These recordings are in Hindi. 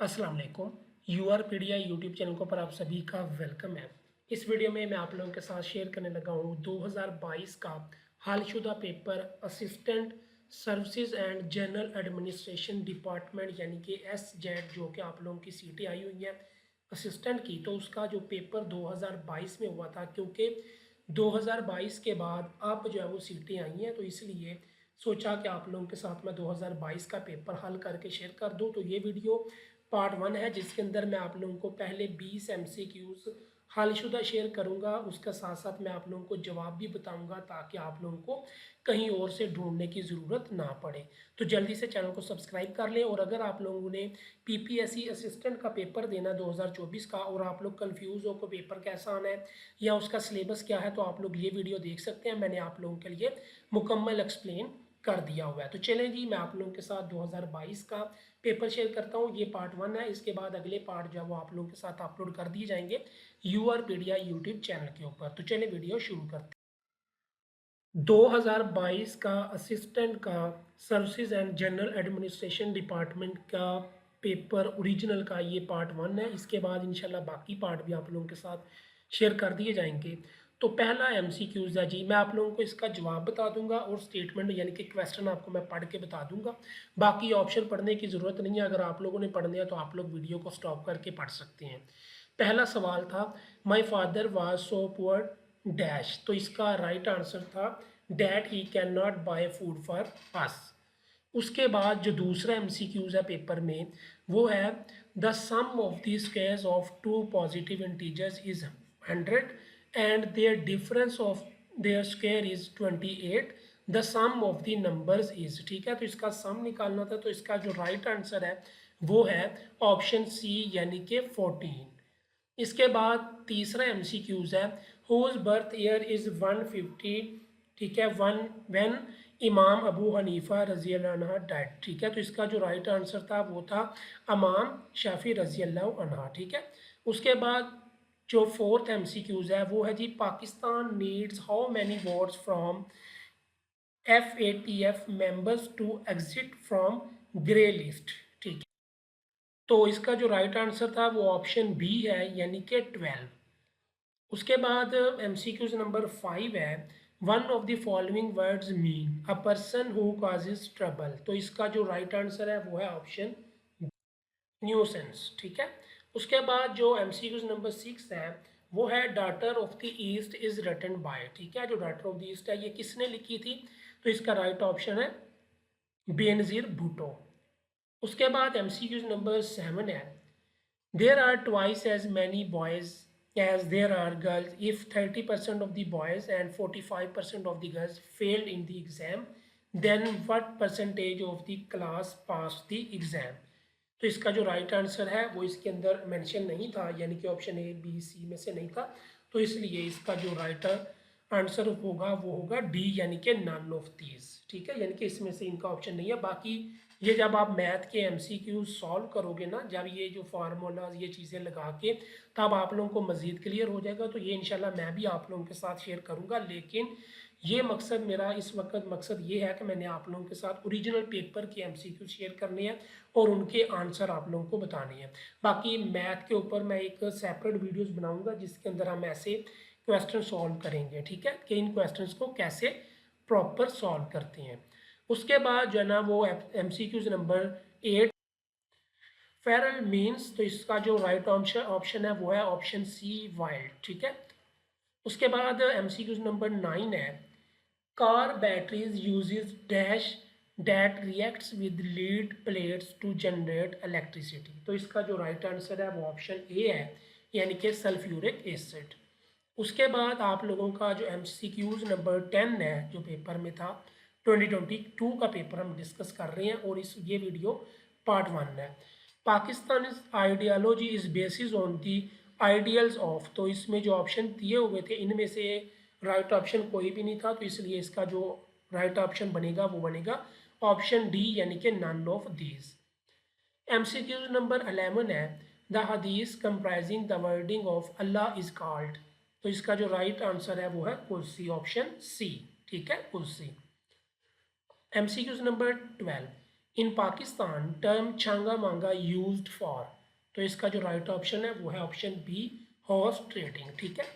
अस्सलाम वालेकुम। यूआरपीडिया यूट्यूब चैनल पर आप सभी का वेलकम है। इस वीडियो में मैं आप लोगों के साथ शेयर करने लगा हूँ 2022 का हालशुदा paper assistant services and general administration department यानी कि एसजेड जो कि आप लोगों की सीटें आई हुई हैं असिस्टेंट की। तो उसका जो पेपर 2022 में हुआ था, क्योंकि 2022 के बाद अब जो है वो सीटें आई हैं, तो इसलिए सोचा कि आप लोगों के साथ मैं 2022 का पेपर हल करके शेयर कर दूं। तो ये वीडियो पार्ट 1 है, जिसके अंदर मैं आप लोगों को पहले 20 एमसीक्यूज हलशुदा शेयर करूंगा, उसका साथ साथ मैं आप लोगों को जवाब भी बताऊंगा ताकि आप लोगों को कहीं और से ढूंढने की ज़रूरत ना पड़े। तो जल्दी से चैनल को सब्सक्राइब कर लें। और अगर आप लोगों ने पीपीएससी असिस्टेंट का पेपर देना 2024 का और आप लोग कंफ्यूज हो को पेपर कैसा आना है या उसका सिलेबस क्या है, तो आप लोग ये वीडियो देख सकते हैं। मैंने आप लोगों के लिए मुकम्मल एक्सप्लेन कर दिया हुआ है। तो चलें जी, मैं आप लोगों के साथ 2022 का पेपर शेयर करता हूँ। ये पार्ट 1 है, इसके बाद अगले पार्ट जो है वो आप लोगों के साथ अपलोड कर दिए जाएंगे यूआरपीडिया यूट्यूब चैनल के ऊपर। तो चलिए वीडियो शुरू करते हैं। 2022 का असिस्टेंट का services and general administration department का पेपर ओरिजिनल का ये पार्ट 1 है। इसके बाद इंशाल्लाह बाकी पार्ट भी आप लोगों के साथ शेयर कर दिए जाएंगे। तो पहला एमसीक्यूज है जी, मैं आप लोगों को इसका जवाब बता दूंगा और स्टेटमेंट यानी कि क्वेश्चन आपको मैं पढ़ के बता दूंगा। बाकी ऑप्शन पढ़ने की ज़रूरत नहीं है। अगर आप लोगों ने पढ़ने हैं तो आप लोग वीडियो को स्टॉप करके पढ़ सकते हैं। पहला सवाल था, my father was so poor dash. तो इसका राइट आंसर था that he can not buy food for us. उसके बाद जो दूसरा एमसीक्यूज है पेपर में वो है, the sum of the squares of two positive integers is 100 and their difference of their square is 28। The sum of the numbers is, ठीक है। तो इसका सम निकालना था, तो इसका जो राइट आंसर है वो है ऑप्शन सी यानी कि 14। इसके बाद तीसरा एमसीक्यूज है, हुज बर्थ ईयर इज 150, ठीक है, वन व्हेन इमाम अबू हनीफा रजी अल्लाह डाइड, ठीक है। तो इसका जो राइट आंसर था वो था इमाम शाफी रजी अल्लाह अन्हा, ठीक है। उसके बाद जो फोर्थ एमसीक्यूज है वो है जी, Pakistan needs how many votes from FATF members to exit from grey list, ठीक है। तो इसका जो राइट आंसर था वो ऑप्शन बी है यानी कि 12। उसके बाद एमसीक्यूज नंबर 5 है, one of the following words mean a person who causes trouble. तो इसका जो राइट आंसर है वो है ऑप्शन न्यूसेंस, ठीक है। उसके बाद जो एमसीक्यूज नंबर 6 है वो है, daughter of the east is written by, ठीक है। जो डाटर ऑफ द ईस्ट है ये किसने लिखी थी, तो इसका राइट ऑप्शन है बेनजीर भुट्टो। उसके बाद एमसीक्यूज नंबर 7 है, there are twice as many boys as there are girls. If 30% of the boys and 45% of the girls failed in the exam, then what percentage of the class passed the exam? तो इसका जो राइट आंसर है वो इसके अंदर मेंशन नहीं था, यानी कि ऑप्शन ए बी सी में से नहीं था। तो इसलिए इसका जो राइट आंसर होगा वो होगा डी यानी कि नन ऑफ दीज, ठीक है। यानी कि इसमें से इनका ऑप्शन नहीं है। बाकी ये जब आप मैथ के एमसीक्यू सॉल्व करोगे ना, जब ये जो फार्मूलाज ये चीज़ें लगा के, तब आप लोगों को मज़ीद क्लियर हो जाएगा। तो ये इंशाल्लाह मैं भी आप लोगों के साथ शेयर करूँगा। लेकिन ये मकसद मेरा इस वक्त मकसद ये है कि मैंने आप लोगों के साथ ओरिजिनल पेपर के एमसीक्यू शेयर करने हैं और उनके आंसर आप लोगों को बताने हैं। बाकी मैथ के ऊपर मैं एक सेपरेट वीडियोस बनाऊंगा जिसके अंदर हम ऐसे क्वेश्चन सॉल्व करेंगे, ठीक है, कि इन क्वेश्चंस को कैसे प्रॉपर सॉल्व करते हैं। उसके बाद जो है ना वो एमसीक्यूज नंबर 8, फेरल मीन्स। तो इसका जो राइट ऑप्शन है वो है ऑप्शन सी वाइल्ड, ठीक है। उसके बाद एमसीक्यूज नंबर 9 है, car batteries uses dash that reacts with lead plates to generate electricity. तो इसका जो राइट आंसर है वो ऑप्शन ए है यानी कि सल्फ्यूरिक एसिड। उसके बाद आप लोगों का जो एमसीक्यूज नंबर 10 है जो पेपर में था 2022 का पेपर हम डिस्कस कर रहे हैं और ये वीडियो पार्ट 1 है। Pakistan is ideology is basis on the ideals of. तो इसमें जो ऑप्शन दिए हुए थे इनमें से राइट ऑप्शन कोई भी नहीं था, तो इसलिए इसका जो राइट ऑप्शन बनेगा वो बनेगा ऑप्शन डी यानी कि none of these. MCQs number 11 है, द हदीस कंप्राइजिंग द वर्डिंग ऑफ अल्लाह इज कॉल्ड। तो इसका जो राइट आंसर है वो है कुर्सी, ऑप्शन सी, ठीक है, कुर्सी। एमसीक्यूज नंबर 12, इन पाकिस्तान टर्म छांगा मांगा यूज्ड फॉर, तो इसका जो राइट ऑप्शन है वो है ऑप्शन बी, हॉर्स ट्रेडिंग। ठीक है,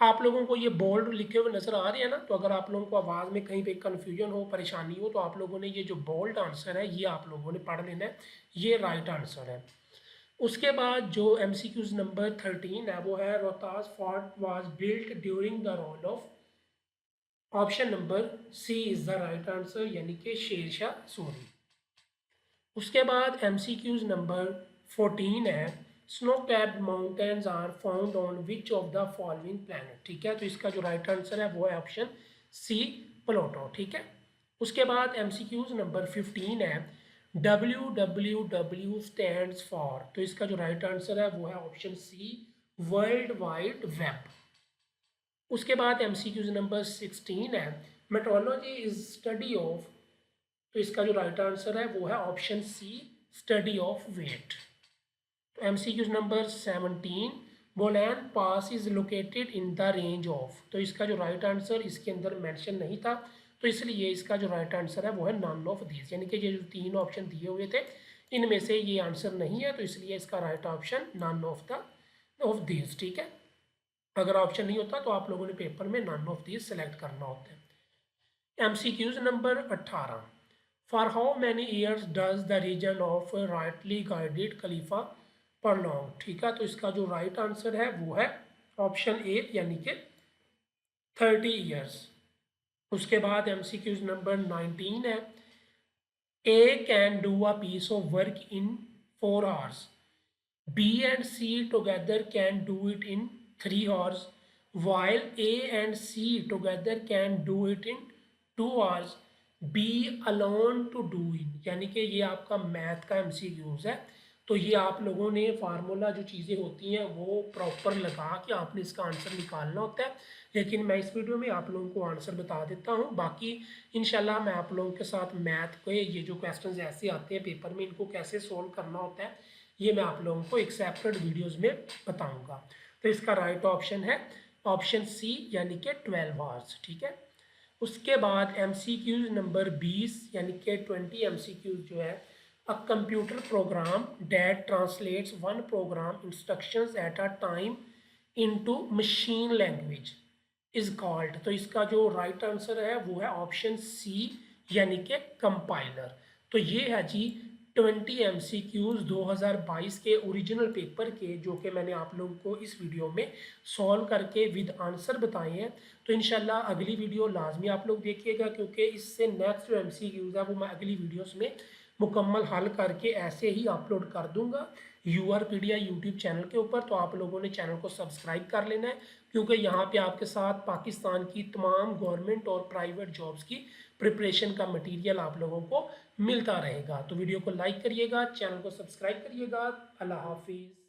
आप लोगों को ये बोल्ड लिखे हुए नजर आ रहे हैं ना, तो अगर आप लोगों को आवाज़ में कहीं पे कन्फ्यूजन हो, परेशानी हो, तो आप लोगों ने ये जो बोल्ड आंसर है ये आप लोगों ने पढ़ लेना है, ये राइट आंसर है। उसके बाद जो MCQs नंबर 13 है वो है Rohtas fort was built during the role of, option number C is the right answer, यानी कि शेरशाह सूरी। उसके बाद MCQs नंबर 14 है snow capped mountains are found on which of the following planet. ठीक है, तो इसका जो राइट आंसर है वो है ऑप्शन सी, प्लूटो। ठीक है, उसके बाद MCQs नंबर 15 है WWW स्टैंड्स फॉर, तो इसका जो राइट आंसर है वो है option C, world wide web. उसके बाद MCQs नंबर 16 है मेट्रोलॉजी इज स्टडी ऑफ, तो इसका जो राइट आंसर है वो है option C, study of weight. तो MCQs number 17 Bolan pass is located in the range of, तो इसका जो राइट आंसर इसके अंदर मेंशन नहीं था, तो इसलिए इसका जो राइट आंसर है वो है नन ऑफ दीज, यानी कि ये जो तीन ऑप्शन दिए हुए थे इनमें से ये आंसर नहीं है, तो इसलिए इसका right option none of these. ठीक है, अगर ऑप्शन नहीं होता तो आप लोगों ने पेपर में नन ऑफ दीज सेलेक्ट करना होता है। MCQs number 18 for how many years does the region of rightly guided खलीफा प्रलॉन्ग। ठीक है, तो इसका जो राइट आंसर है वो है ऑप्शन ए, यानी कि 30 ईयर्स। उसके बाद MCQs नंबर 19 है A can do a piece of work in 4 hours, B and C together can do it in 3 hours, while A and C together can do it in 2 hours, B alone to do it, यानी कि ये आपका मैथ का MCQs है। तो ये आप लोगों ने फार्मूला जो चीज़ें होती हैं वो प्रॉपर लगा के आपने इसका आंसर निकालना होता है, लेकिन मैं इस वीडियो में आप लोगों को आंसर बता देता हूँ। बाकी इंशाल्लाह मैं आप लोगों के साथ मैथ के ये जो क्वेश्चंस ऐसे आते हैं पेपर में इनको कैसे सोल्व करना होता है ये मैं आप लोगों को एक सेपरेट वीडियोज़ में बताऊँगा। तो इसका राइट ऑप्शन है ऑप्शन सी, यानी कि 12 आवर्स। ठीक है, उसके बाद MCQs नंबर 20 यानी कि 20 MCQs जो है a computer program that translates one program instructions at a time into machine language is called, तो इसका जो राइट आंसर है वो है ऑप्शन सी, यानी कि कंपाइलर। तो ये है जी 20 MCQs 2022 के ओरिजिनल पेपर के, जो कि मैंने आप लोगों को इस वीडियो में सॉल्व करके विद आंसर बताए हैं। तो इंशाल्लाह अगली वीडियो लाजमी आप लोग देखिएगा, क्योंकि इससे नेक्स्ट जो MCQs है वो मैं अगली वीडियोस में मुकम्मल हल करके ऐसे ही अपलोड कर दूंगा URpedia यूट्यूब चैनल के ऊपर। तो आप लोगों ने चैनल को सब्सक्राइब कर लेना है, क्योंकि यहाँ पे आपके साथ पाकिस्तान की तमाम गवर्नमेंट और प्राइवेट जॉब्स की प्रिपरेशन का मटेरियल आप लोगों को मिलता रहेगा। तो वीडियो को लाइक करिएगा, चैनल को सब्सक्राइब करिएगा। अल्लाह हाफिज़।